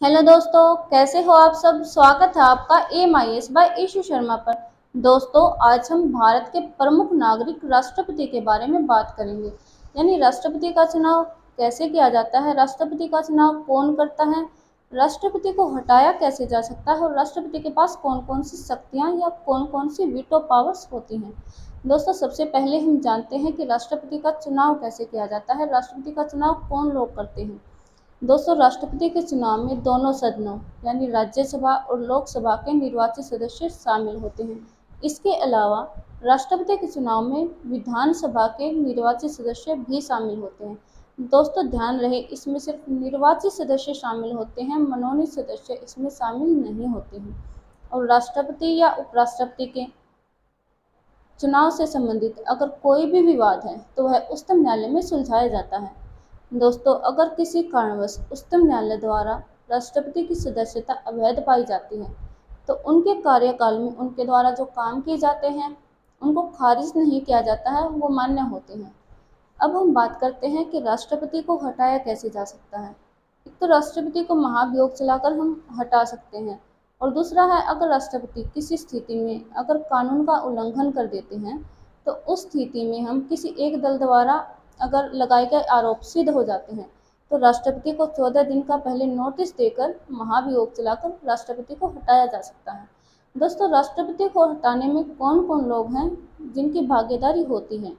Hello दोस्तों, कैसे हो आप सब। स्वागत है आपका AMIS बाय ईशु शर्मा पर। दोस्तों, आज हम भारत के प्रमुख नागरिक राष्ट्रपति के बारे में बात करेंगे। यानी राष्ट्रपति का चुनाव कैसे किया जाता है, राष्ट्रपति का चुनाव कौन करता है, राष्ट्रपति को हटाया कैसे जा सकता है और राष्ट्रपति के पास कौन कौन सी शक्तियाँ या कौन कौन सी वीटो पावर्स होती हैं। दोस्तों, सबसे पहले हम जानते हैं कि राष्ट्रपति का चुनाव कैसे किया जाता है, राष्ट्रपति का चुनाव कौन लोग करते हैं। दोस्तों, राष्ट्रपति के चुनाव में दोनों सदनों यानी राज्यसभा और लोकसभा के निर्वाचित सदस्य शामिल होते हैं। इसके अलावा राष्ट्रपति के चुनाव में विधानसभा के निर्वाचित सदस्य भी शामिल होते हैं। दोस्तों, ध्यान रहे, इसमें सिर्फ निर्वाचित सदस्य शामिल होते हैं, मनोनीत सदस्य इसमें शामिल नहीं होते हैं। और राष्ट्रपति या उपराष्ट्रपति के चुनाव से संबंधित अगर कोई भी विवाद है तो वह उच्चतम न्यायालय में सुलझाया जाता है। दोस्तों, अगर किसी कारणवश उच्चतम न्यायालय द्वारा राष्ट्रपति की सदस्यता अवैध पाई जाती है तो उनके कार्यकाल में उनके द्वारा जो काम किए जाते हैं उनको खारिज नहीं किया जाता है, वो मान्य होते हैं। अब हम बात करते हैं कि राष्ट्रपति को हटाया कैसे जा सकता है। एक तो राष्ट्रपति को महाभियोग चलाकर हम हटा सकते हैं, और दूसरा है अगर राष्ट्रपति किसी स्थिति में अगर कानून का उल्लंघन कर देते हैं तो उस स्थिति में हम किसी एक दल द्वारा अगर लगाए गए आरोप सिद्ध हो जाते हैं तो राष्ट्रपति को 14 दिन का पहले नोटिस देकर महाभियोग चलाकर राष्ट्रपति को हटाया जा सकता है। दोस्तों, राष्ट्रपति को हटाने में कौन कौन लोग हैं जिनकी भागीदारी होती है।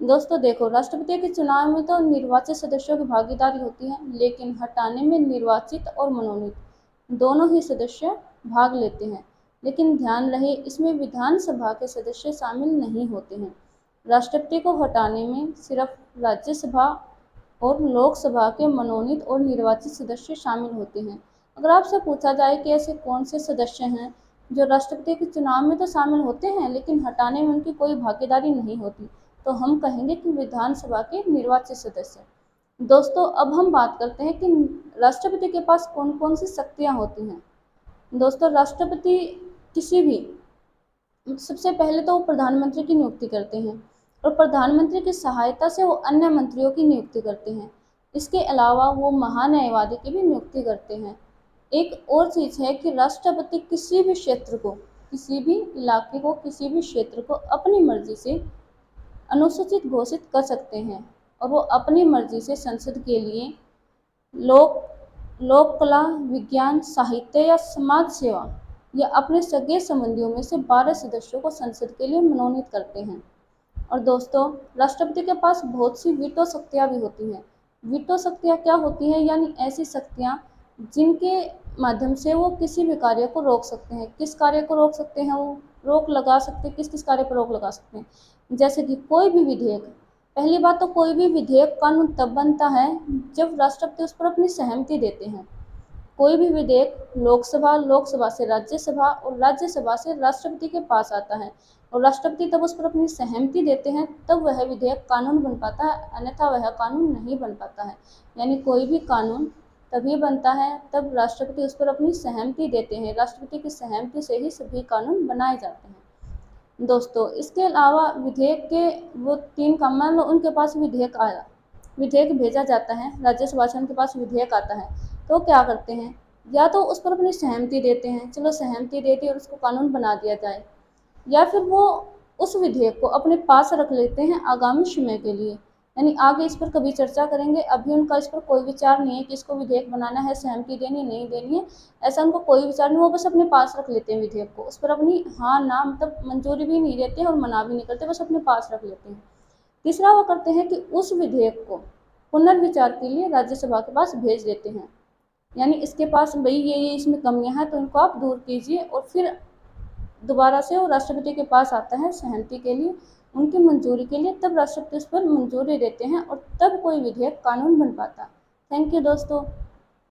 दोस्तों देखो, राष्ट्रपति के चुनाव में तो निर्वाचित सदस्यों की भागीदारी होती है, लेकिन हटाने में निर्वाचित और मनोनीत दोनों ही सदस्य भाग लेते हैं। लेकिन ध्यान रहे, इसमें विधानसभा के सदस्य शामिल नहीं होते हैं। राष्ट्रपति को हटाने में सिर्फ राज्यसभा और लोकसभा के मनोनीत और निर्वाचित सदस्य शामिल होते हैं। अगर आपसे पूछा जाए कि ऐसे कौन से सदस्य हैं जो राष्ट्रपति के चुनाव में तो शामिल होते हैं लेकिन हटाने में उनकी कोई भागीदारी नहीं होती, तो हम कहेंगे कि विधानसभा के निर्वाचित सदस्य। दोस्तों, अब हम बात करते हैं कि राष्ट्रपति के पास कौन कौन सी शक्तियाँ होती हैं। दोस्तों, राष्ट्रपति किसी भी सबसे पहले तो वो प्रधानमंत्री की नियुक्ति करते हैं और प्रधानमंत्री की सहायता से वो अन्य मंत्रियों की नियुक्ति करते हैं। इसके अलावा वो महान्यायवादी की भी नियुक्ति करते हैं। एक और चीज़ है कि राष्ट्रपति किसी भी क्षेत्र को, किसी भी इलाके को, किसी भी क्षेत्र को अपनी मर्जी से अनुसूचित घोषित कर सकते हैं, और वो अपनी मर्जी से संसद के लिए लोक कला, विज्ञान, साहित्य या समाज सेवा या अपने सगे संबंधियों में से 12 सदस्यों को संसद के लिए मनोनीत करते हैं। और दोस्तों, राष्ट्रपति के पास बहुत सी वीटो शक्तियाँ भी होती हैं। वीटो शक्तियाँ क्या होती हैं, यानी ऐसी शक्तियाँ जिनके माध्यम से वो किसी भी कार्य को रोक सकते हैं। किस कार्य को रोक सकते हैं, वो रोक लगा सकते हैं, किस किस कार्य पर रोक लगा सकते हैं। जैसे कि कोई भी विधेयक, पहली बात तो कोई भी विधेयक कानून तब बनता है जब राष्ट्रपति उस पर अपनी सहमति देते हैं। कोई भी विधेयक लोकसभा से राज्यसभा और राज्यसभा से राष्ट्रपति के पास आता है, और राष्ट्रपति तब उस पर अपनी सहमति देते हैं, तब वह विधेयक कानून बन पाता है, अन्यथा वह कानून नहीं बन पाता है। यानी कोई भी कानून तभी बनता है तब राष्ट्रपति उस पर अपनी सहमति देते हैं। राष्ट्रपति की सहमति से ही सभी कानून बनाए जाते हैं। दोस्तों, इसके अलावा विधेयक के वो 3 काम, मान लो उनके पास विधेयक आया, विधेयक भेजा जाता है, राज्यसभा से उनके पास विधेयक आता है, तो क्या करते हैं, या तो उस पर अपनी सहमति देते हैं, चलो सहमति दे दी और उसको कानून बना दिया जाए, या फिर वो उस विधेयक को अपने पास रख लेते हैं आगामी समय के लिए। यानी आगे इस पर कभी चर्चा करेंगे, अभी उनका इस पर कोई विचार नहीं है कि इसको विधेयक बनाना है, सहमति देनी नहीं देनी है, ऐसा उनको कोई विचार नहीं। वो बस अपने पास रख लेते हैं विधेयक को, उस पर अपनी हाँ ना मतलब मंजूरी भी नहीं देते हैं और मना भी नहीं करते, बस अपने पास रख लेते हैं। तीसरा वो करते हैं कि उस विधेयक को पुनर्विचार के लिए राज्यसभा के पास भेज देते हैं। यानी इसके पास भाई ये इसमें कमियां हैं तो इनको आप दूर कीजिए, और फिर दोबारा से वो राष्ट्रपति के पास आता है सहमति के लिए, उनकी मंजूरी के लिए, तब राष्ट्रपति उस पर मंजूरी देते हैं और तब कोई विधेयक कानून बन पाता है। थैंक यू दोस्तों।